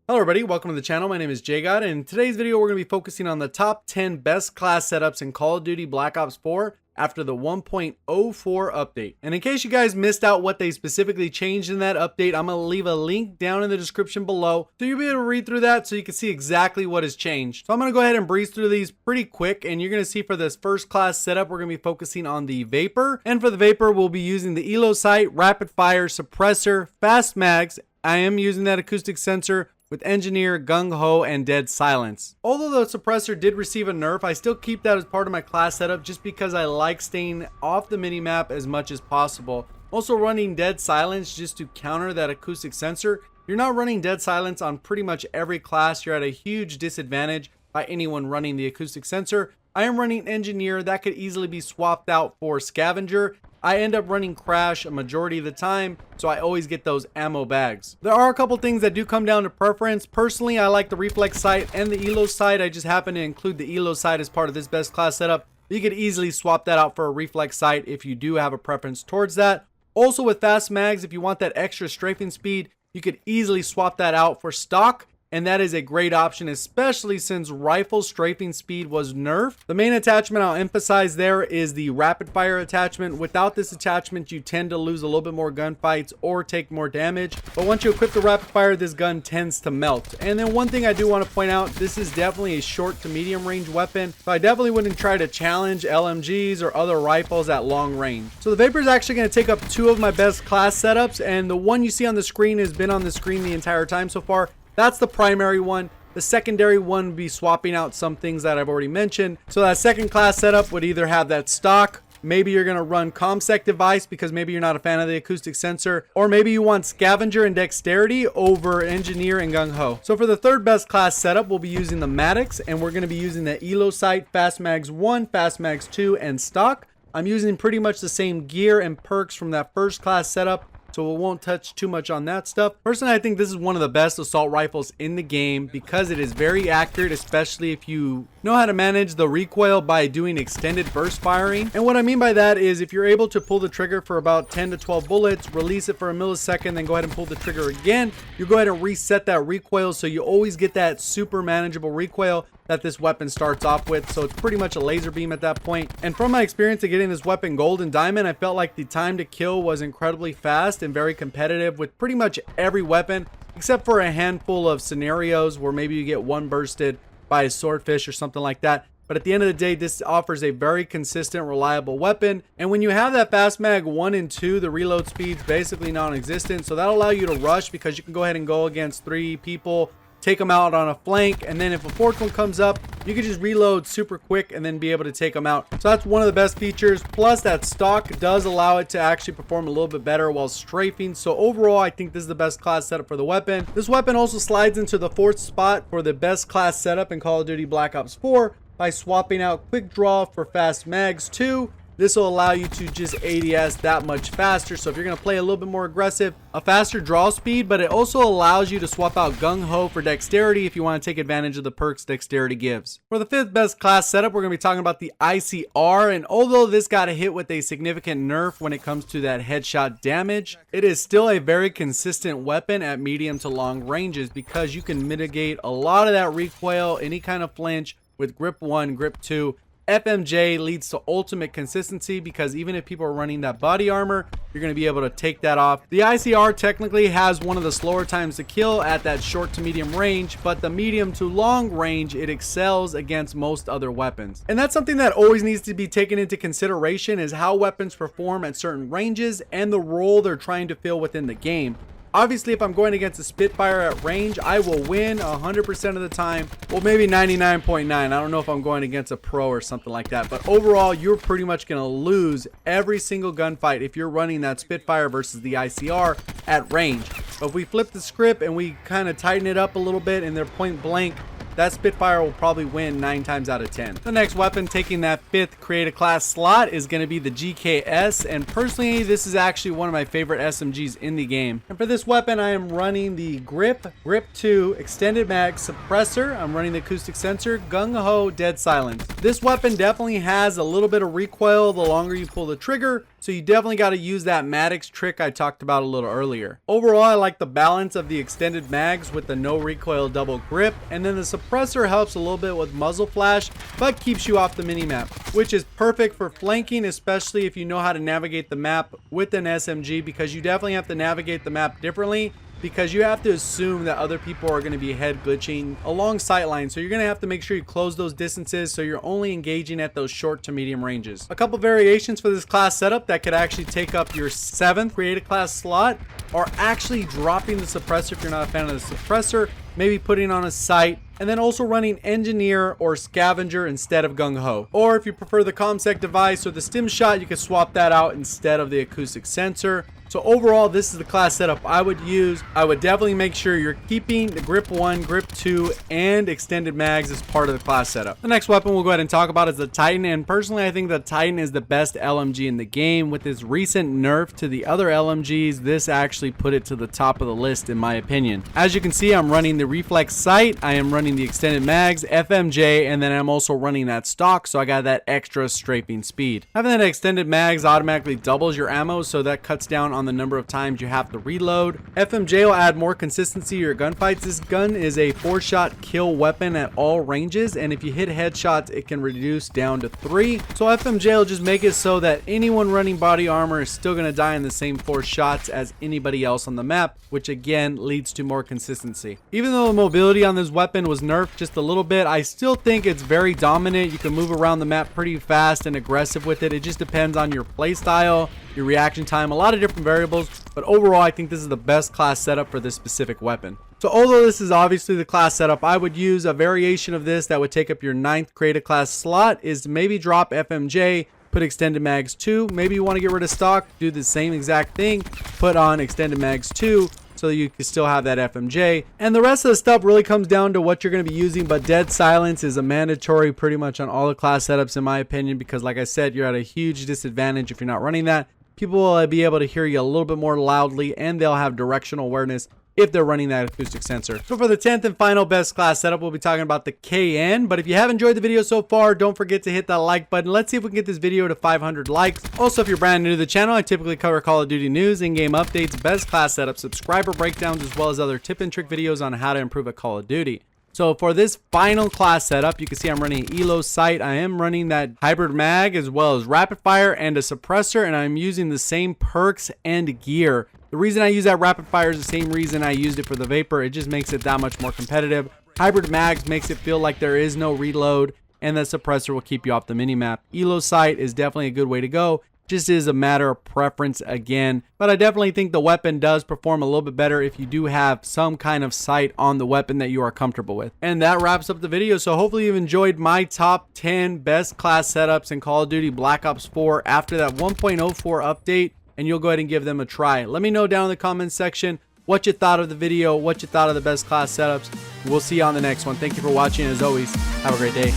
Hello everybody, welcome to the channel. My name is JGOD, and in today's video we're going to be focusing on the top 10 best class setups in Call of Duty Black Ops 4 after the 1.04 update. And in case you guys missed out what they specifically changed in that update, I'm going to leave a link down in the description below so you'll be able to read through that so you can see exactly what has changed. So I'm going to go ahead and breeze through these pretty quick, and you're going to see for this first class setup we're going to be focusing on the Vapor. And for the Vapor we'll be using the Elo sight, rapid fire, suppressor, fast mags. I am using that acoustic sensor with Engineer, Gung Ho, and Dead Silence. Although the suppressor did receive a nerf, I still keep that as part of my class setup just because I like staying off the minimap as much as possible. Also running Dead Silence just to counter that acoustic sensor. If you're not running Dead Silence on pretty much every class, you're at a huge disadvantage by anyone running the acoustic sensor. I am running Engineer. That could easily be swapped out for Scavenger. I end up running Crash a majority of the time, so I always get those ammo bags. There are a couple things that do come down to preference. Personally, I like the Reflex sight and the Elo sight. I just happen to include the Elo sight as part of this best class setup. You could easily swap that out for a Reflex sight if you do have a preference towards that. Also with fast mags, if you want that extra strafing speed, you could easily swap that out for stock. And that is a great option, especially since rifle strafing speed was nerfed. The main attachment I'll emphasize there is the rapid fire attachment. Without this attachment, you tend to lose a little bit more gunfights or take more damage. But once you equip the rapid fire, this gun tends to melt. And then one thing I do want to point out, this is definitely a short to medium range weapon. So I definitely wouldn't try to challenge LMGs or other rifles at long range. So the Vapor is actually going to take up two of my best class setups. And the one you see on the screen has been on the screen the entire time so far. That's the primary one. The secondary one would be swapping out some things that I've already mentioned. So that second class setup would either have that stock, maybe you're going to run ComSec device because maybe you're not a fan of the acoustic sensor, or maybe you want Scavenger and Dexterity over Engineer and Gung Ho. So for the third best class setup, we'll be using the Maddox, and we're going to be using the Elo sight, Fast Mags 1, Fast Mags 2, and stock. I'm using pretty much the same gear and perks from that first class setup, so we won't touch too much on that stuff. Personally, I think this is one of the best assault rifles in the game because it is very accurate, especially if you know how to manage the recoil by doing extended burst firing. And what I mean by that is if you're able to pull the trigger for about 10 to 12 bullets, release it for a millisecond, then go ahead and pull the trigger again, you go ahead and reset that recoil, so you always get that super manageable recoil that this weapon starts off with. So it's pretty much a laser beam at that point. And from my experience of getting this weapon gold and diamond, I felt like the time to kill was incredibly fast and very competitive with pretty much every weapon, except for a handful of scenarios where maybe you get one bursted by a swordfish or something like that. But at the end of the day, this offers a very consistent, reliable weapon. And when you have that fast mag 1 and 2, the reload speed's basically non-existent. So that'll allow you to rush because you can go ahead and go against 3 people, take them out on a flank, and then if a fourth one comes up, you can just reload super quick and then be able to take them out. So that's one of the best features. Plus that stock does allow it to actually perform a little bit better while strafing. So overall, I think this is the best class setup for the weapon. This weapon also slides into the 4th spot for the best class setup in Call of Duty Black Ops 4 by swapping out Quick Draw for Fast Mags 2. This will allow you to just ADS that much faster. So if you're going to play a little bit more aggressive, a faster draw speed, but it also allows you to swap out Gung Ho for Dexterity if you want to take advantage of the perks Dexterity gives. For the 5th best class setup, we're going to be talking about the ICR. And although this got hit with a significant nerf when it comes to that headshot damage, it is still a very consistent weapon at medium to long ranges because you can mitigate a lot of that recoil, any kind of flinch with grip 1, grip 2. FMJ leads to ultimate consistency because even if people are running that body armor, you're going to be able to take that off. The ICR technically has one of the slower times to kill at that short to medium range, but the medium to long range, it excels against most other weapons. And that's something that always needs to be taken into consideration is how weapons perform at certain ranges and the role they're trying to fill within the game. Obviously, if I'm going against a Spitfire at range, I will win 100% of the time. Well, maybe 99.9. I don't know if I'm going against a pro or something like that. But overall, you're pretty much going to lose every single gunfight if you're running that Spitfire versus the ICR at range. But if we flip the script and we kind of tighten it up a little bit and they're point blank, that Spitfire will probably win 9 times out of 10. The next weapon taking that 5th creative class slot is going to be the GKS, and personally this is actually one of my favorite SMGs in the game. And for this weapon I am running the Grip 2 Extended Mag Suppressor. I'm running the acoustic sensor, Gung Ho, Dead Silence. This weapon definitely has a little bit of recoil the longer you pull the trigger, So you definitely got to use that Maddox trick I talked about a little earlier. Overall, I like the balance of the extended mags with the no recoil double grip, and then the suppressor helps a little bit with muzzle flash, but keeps you off the minimap, which is perfect for flanking, especially if you know how to navigate the map with an SMG, because you definitely have to navigate the map differently, because you have to assume that other people are going to be head glitching along sight lines. So you're going to have to make sure you close those distances so you're only engaging at those short to medium ranges. A couple variations for this class setup that could actually take up your 7th creative class slot are actually dropping the suppressor if you're not a fan of the suppressor, maybe putting on a sight, and then also running engineer or scavenger instead of gung-ho. Or if you prefer the ComSec device or the stim shot, you can swap that out instead of the acoustic sensor. So overall, this is the class setup I would use. I would definitely make sure you're keeping the grip 1, grip 2, and extended mags as part of the class setup. The next weapon we'll go ahead and talk about is the Titan, and personally I think the Titan is the best LMG in the game. With this recent nerf to the other LMGs, this actually put it to the top of the list in my opinion. As you can see, I'm running the reflex sight, I am running the extended mags, FMJ, and then I'm also running that stock, so I got that extra strafing speed. Having that extended mags automatically doubles your ammo, so that cuts down on the number of times you have to reload. FMJ will add more consistency to your gunfights. This gun is a 4-shot kill weapon at all ranges, and if you hit headshots, it can reduce down to 3. So FMJ will just make it so that anyone running body armor is still going to die in the same 4 shots as anybody else on the map, which again leads to more consistency. Even though the mobility on this weapon was nerfed just a little bit, I still think it's very dominant. You can move around the map pretty fast and aggressive with it. It just depends on your playstyle, your reaction time, a lot of different variables, but overall I think this is the best class setup for this specific weapon. So although this is obviously the class setup I would use, a variation of this that would take up your 9th creative class slot is to maybe drop FMJ, put extended mags 2, maybe you want to get rid of stock, do the same exact thing, put on extended mags 2, so you can still have that FMJ. And the rest of the stuff really comes down to what you're going to be using, but dead silence is a mandatory pretty much on all the class setups in my opinion, because like I said, you're at a huge disadvantage if you're not running that. People will be able to hear you a little bit more loudly, and they'll have directional awareness if they're running that acoustic sensor. So for the 10th and final best class setup, we'll be talking about the KN. But if you have enjoyed the video so far, don't forget to hit that like button. Let's see if we can get this video to 500 likes. Also, if you're brand new to the channel, I typically cover Call of Duty news, in-game updates, best class setups, subscriber breakdowns, as well as other tip and trick videos on how to improve at Call of Duty. So for this final class setup, you can see I'm running an ELO sight. I am running that hybrid mag as well as rapid fire and a suppressor, and I'm using the same perks and gear. The reason I use that rapid fire is the same reason I used it for the Vapor. It just makes it that much more competitive. Hybrid mags makes it feel like there is no reload, and the suppressor will keep you off the minimap. ELO sight is definitely a good way to go. Just is a matter of preference again, but I definitely think the weapon does perform a little bit better if you do have some kind of sight on the weapon that you are comfortable with. And that wraps up the video. So hopefully you've enjoyed my top 10 best class setups in Call of Duty Black Ops 4 after that 1.04 update, and you'll go ahead and give them a try. Let me know down in the comments section what you thought of the video, what you thought of the best class setups. We'll see you on the next one. Thank you for watching. As always, have a great day.